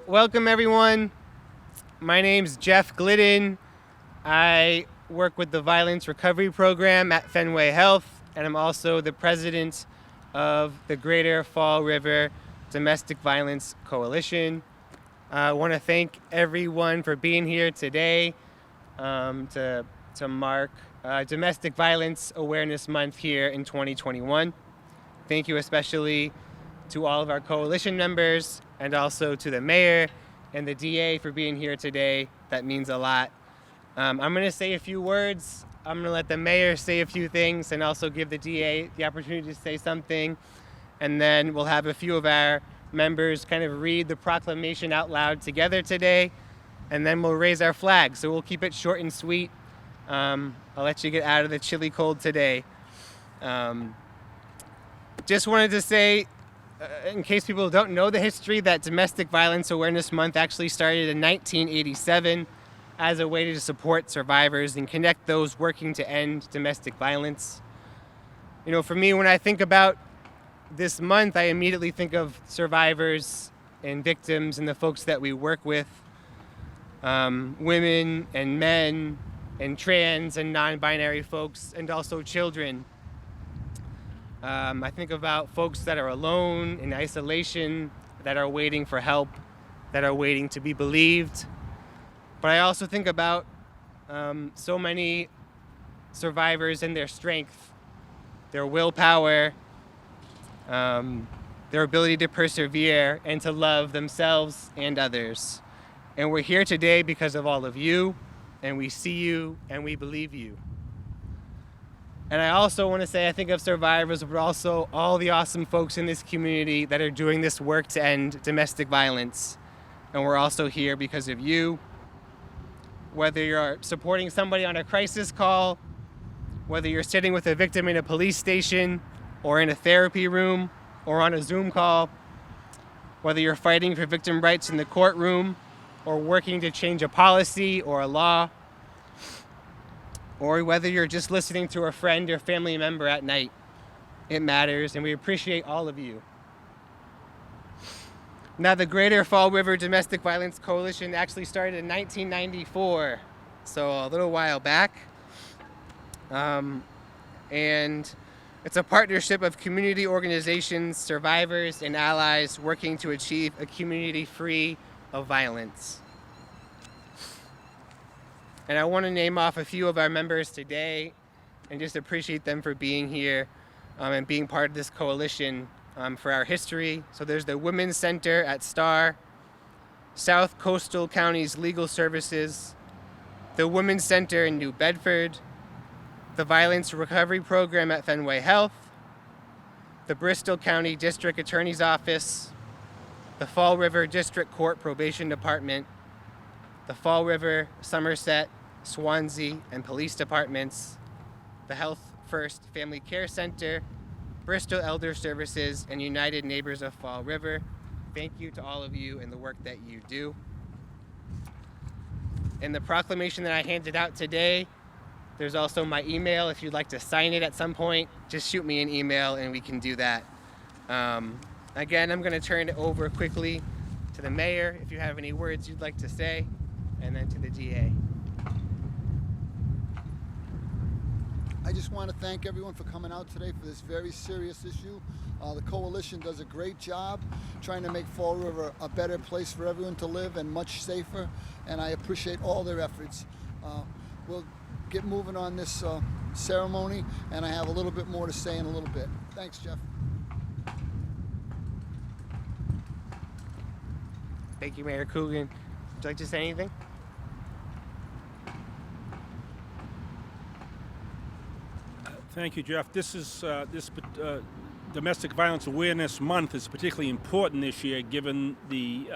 Welcome everyone. My name's Jeff Glidden. I work with the Violence Recovery Program at Fenway Health, and I'm also the president of the Greater Fall River Domestic Violence Coalition. I want to thank everyone for being here today to mark Domestic Violence Awareness Month here in 2021. Thank you especially to all of our coalition members and also to the mayor and the DA for being here today. That means a lot. I'm going to say a few words. I'm going to let the mayor say a few things and also give the DA the opportunity to say something. And then we'll have a few of our members kind of read the proclamation out loud together today. And then we'll raise our flag. So we'll keep it short and sweet. I'll let you get out of the chilly cold today. Just wanted to say, in case people don't know the history, that Domestic Violence Awareness Month actually started in 1987 as a way to support survivors and connect those working to end domestic violence. You know, for me, when I think about this month, I immediately think of survivors and victims and the folks that we work with, women and men and trans and non-binary folks, and also children. I think about folks that are alone, in isolation, that are waiting for help, that are waiting to be believed. But I also think about so many survivors and their strength, their willpower, their ability to persevere and to love themselves and others. And we're here today because of all of you, and we see you, and we believe you. And I also want to say I think of survivors, but also all the awesome folks in this community that are doing this work to end domestic violence. And we're also here because of you. Whether you're supporting somebody on a crisis call, whether you're sitting with a victim in a police station or in a therapy room or on a Zoom call, whether you're fighting for victim rights in the courtroom or working to change a policy or a law, or whether you're just listening to a friend or family member at night. It matters, and we appreciate all of you. Now, the Greater Fall River Domestic Violence Coalition actually started in 1994, so a little while back. And it's a partnership of community organizations, survivors, and allies working to achieve a community free of violence. And I want to name off a few of our members today and just appreciate them for being here and being part of this coalition for our history. So there's the Women's Center at STAR, South Coastal County's Legal Services, the Women's Center in New Bedford, the Violence Recovery Program at Fenway Health, the Bristol County District Attorney's Office, the Fall River District Court Probation Department, the Fall River, Somerset, Swansea, and police departments, the Health First Family Care Center, Bristol Elder Services, and United Neighbors of Fall River. Thank you to all of you and the work that you do. In the proclamation that I handed out today, there's also my email. If you'd like to sign it at some point, just shoot me an email and we can do that. Again, I'm going to turn it over quickly to the mayor if you have any words you'd like to say, and then to the DA. I just want to thank everyone for coming out today for this very serious issue. The coalition does a great job trying to make Fall River a better place for everyone to live and much safer, and I appreciate all their efforts. We'll get moving on this ceremony, and I have a little bit more to say in a little bit. Thanks, Jeff. Thank you, Mayor Coogan. Would you like to say anything? Thank you, Jeff. This Domestic Violence Awareness Month is particularly important this year given the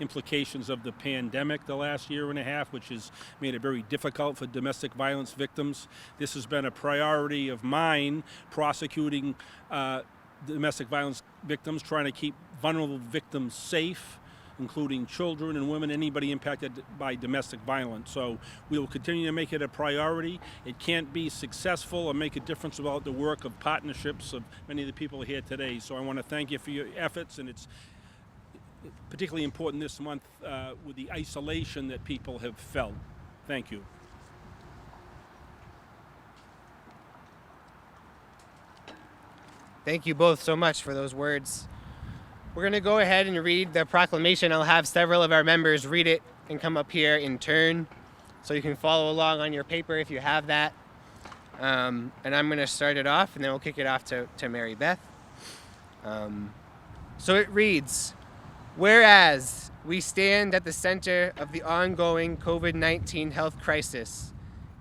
implications of the pandemic the last year and a half, which has made it very difficult for domestic violence victims. This has been a priority of mine, prosecuting domestic violence victims, trying to keep vulnerable victims safe, including children and women, anybody impacted by domestic violence. So we will continue to make it a priority. It can't be successful or make a difference without the work of partnerships of many of the people here today. So I want to thank you for your efforts, and particularly important this month with the isolation that people have felt. Thank you. Thank you both so much for those words. We're going to go ahead and read the proclamation. I'll have several of our members read it and come up here in turn, so you can follow along on your paper if you have that. And I'm going to start it off, and then we'll kick it off to Mary Beth. So it reads, whereas we stand at the center of the ongoing COVID-19 health crisis,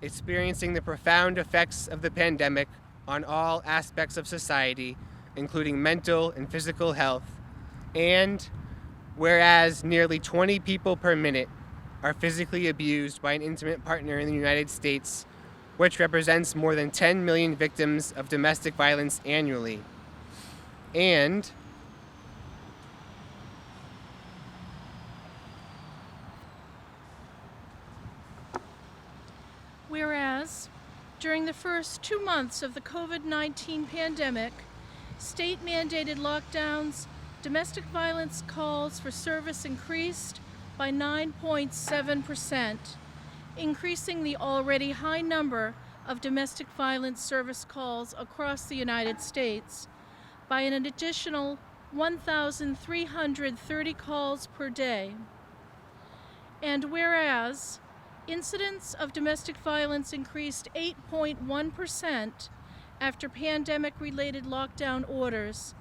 experiencing the profound effects of the pandemic on all aspects of society, including mental and physical health, and whereas nearly 20 people per minute are physically abused by an intimate partner in the United States, which represents more than 10 million victims of domestic violence annually. And whereas during the first 2 months of the COVID-19 pandemic, state-mandated lockdowns, domestic violence calls for service increased by 9.7%, increasing the already high number of domestic violence service calls across the United States by an additional 1,330 calls per day. And whereas incidents of domestic violence increased 8.1% after pandemic-related lockdown orders,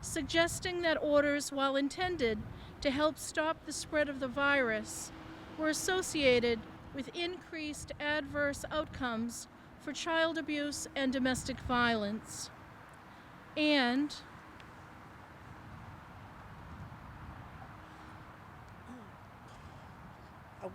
suggesting that orders, while intended to help stop the spread of the virus, were associated with increased adverse outcomes for child abuse and domestic violence. And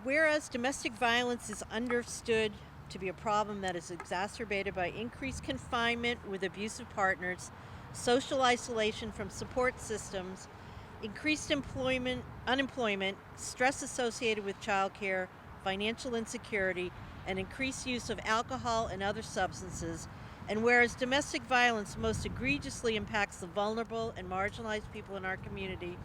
whereas domestic violence is understood to be a problem that is exacerbated by increased confinement with abusive partners, social isolation from support systems, increased unemployment, stress associated with childcare, financial insecurity, and increased use of alcohol and other substances, and whereas domestic violence most egregiously impacts the vulnerable and marginalized people in our community,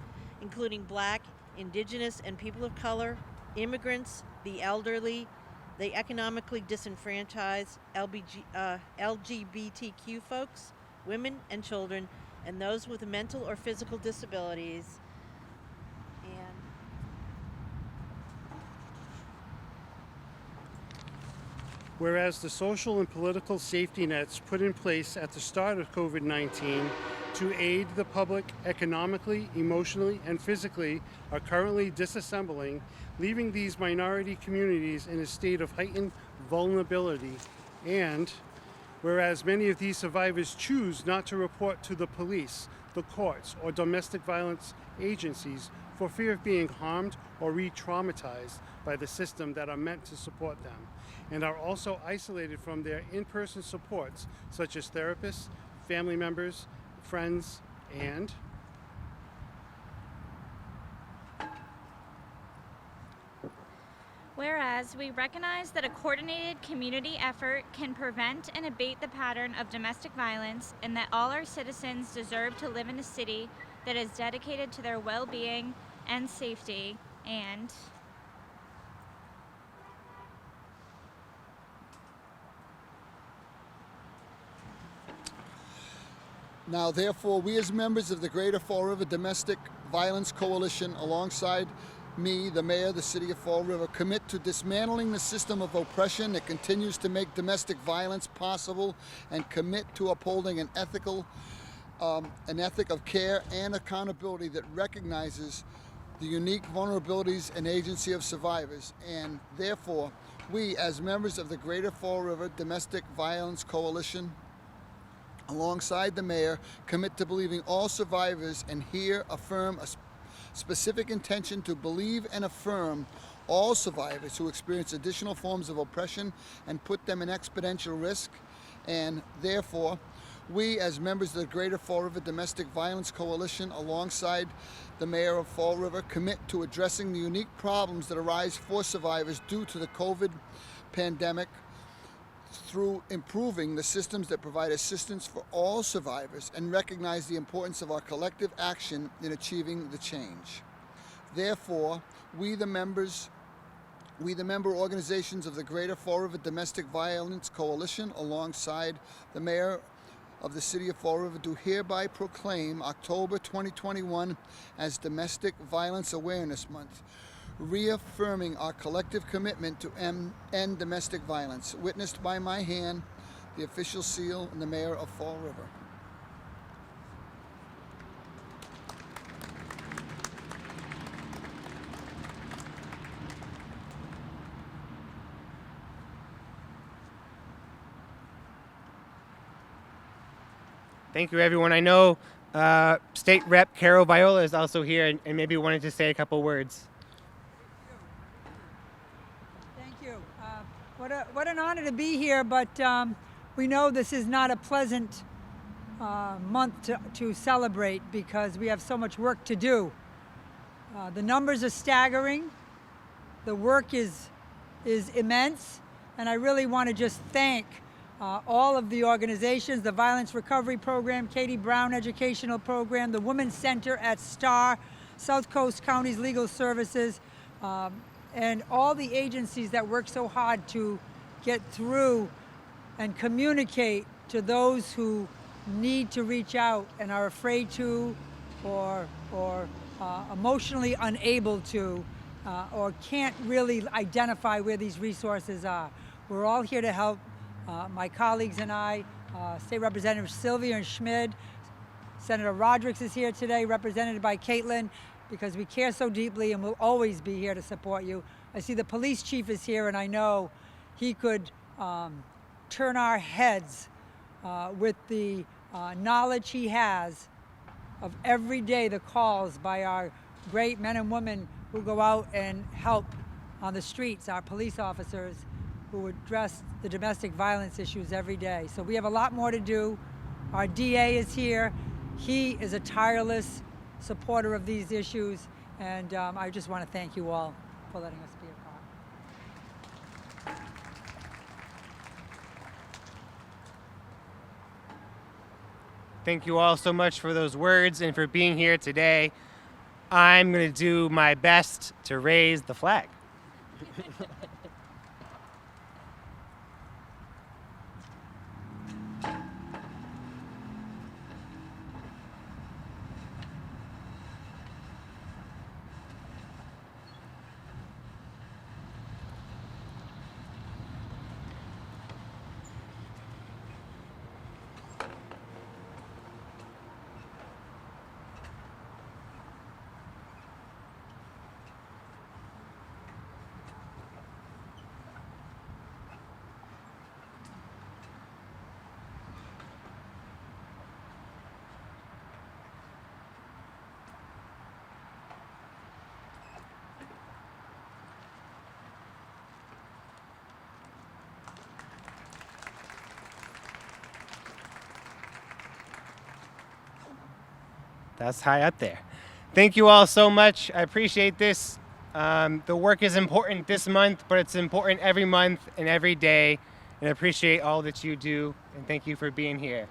including Black, Indigenous, and people of color, immigrants, the elderly, the economically disenfranchised, LGBTQ folks, women and children, and those with mental or physical disabilities. And whereas the social and political safety nets put in place at the start of COVID-19 to aid the public economically, emotionally, and physically are currently disassembling, leaving these minority communities in a state of heightened vulnerability. And whereas many of these survivors choose not to report to the police, the courts, or domestic violence agencies for fear of being harmed or re-traumatized by the system that are meant to support them, and are also isolated from their in-person supports such as therapists, family members, friends, and whereas we recognize that a coordinated community effort can prevent and abate the pattern of domestic violence, and that all our citizens deserve to live in a city that is dedicated to their well-being and safety, and now, therefore, we as members of the Greater Fall River Domestic Violence Coalition, alongside me, the mayor of the city of Fall River, commit to dismantling the system of oppression that continues to make domestic violence possible, and commit to upholding an ethic of care and accountability that recognizes the unique vulnerabilities and agency of survivors. And therefore, we as members of the Greater Fall River Domestic Violence Coalition, alongside the mayor, commit to believing all survivors, and here affirm a specific intention to believe and affirm all survivors who experience additional forms of oppression and put them in exponential risk. And therefore, we as members of the Greater Fall River Domestic Violence Coalition, alongside the mayor of Fall River, commit to addressing the unique problems that arise for survivors due to the COVID pandemic through improving the systems that provide assistance for all survivors, and recognize the importance of our collective action in achieving the change. Therefore, we the member organizations of the Greater Fall River Domestic Violence Coalition, alongside the Mayor of the City of Fall River, do hereby proclaim October 2021 as Domestic Violence Awareness Month, reaffirming our collective commitment to end domestic violence. Witnessed by my hand, the official seal, and the Mayor of Fall River. Thank you, everyone. I know State Rep Carole Fiola is also here and maybe wanted to say a couple words. Thank you. What an honor to be here, but we know this is not a pleasant month to celebrate because we have so much work to do. The numbers are staggering. The work is immense, and I really want to just thank all of the organizations, the Violence Recovery Program, Katie Brown Educational Program, the Women's Center at STAR, South Coast County's Legal Services, and all the agencies that work so hard to get through and communicate to those who need to reach out and are afraid to, or emotionally unable to, or can't really identify where these resources are. We're all here to help. My colleagues and I, State Representative Sylvia and Schmid, Senator Rodericks is here today, represented by Caitlin, because we care so deeply and will always be here to support you. I see the police chief is here, and I know he could turn our heads with the knowledge he has of every day the calls by our great men and women who go out and help on the streets, our police officers who address the domestic violence issues every day. So we have a lot more to do. Our DA is here. He is a tireless supporter of these issues, and I just want to thank you all for letting us be a part. Thank you all so much for those words and for being here today. I'm going to do my best to raise the flag. That's high up there. Thank you all so much. I appreciate this. The work is important this month, but it's important every month and every day. And I appreciate all that you do. And thank you for being here.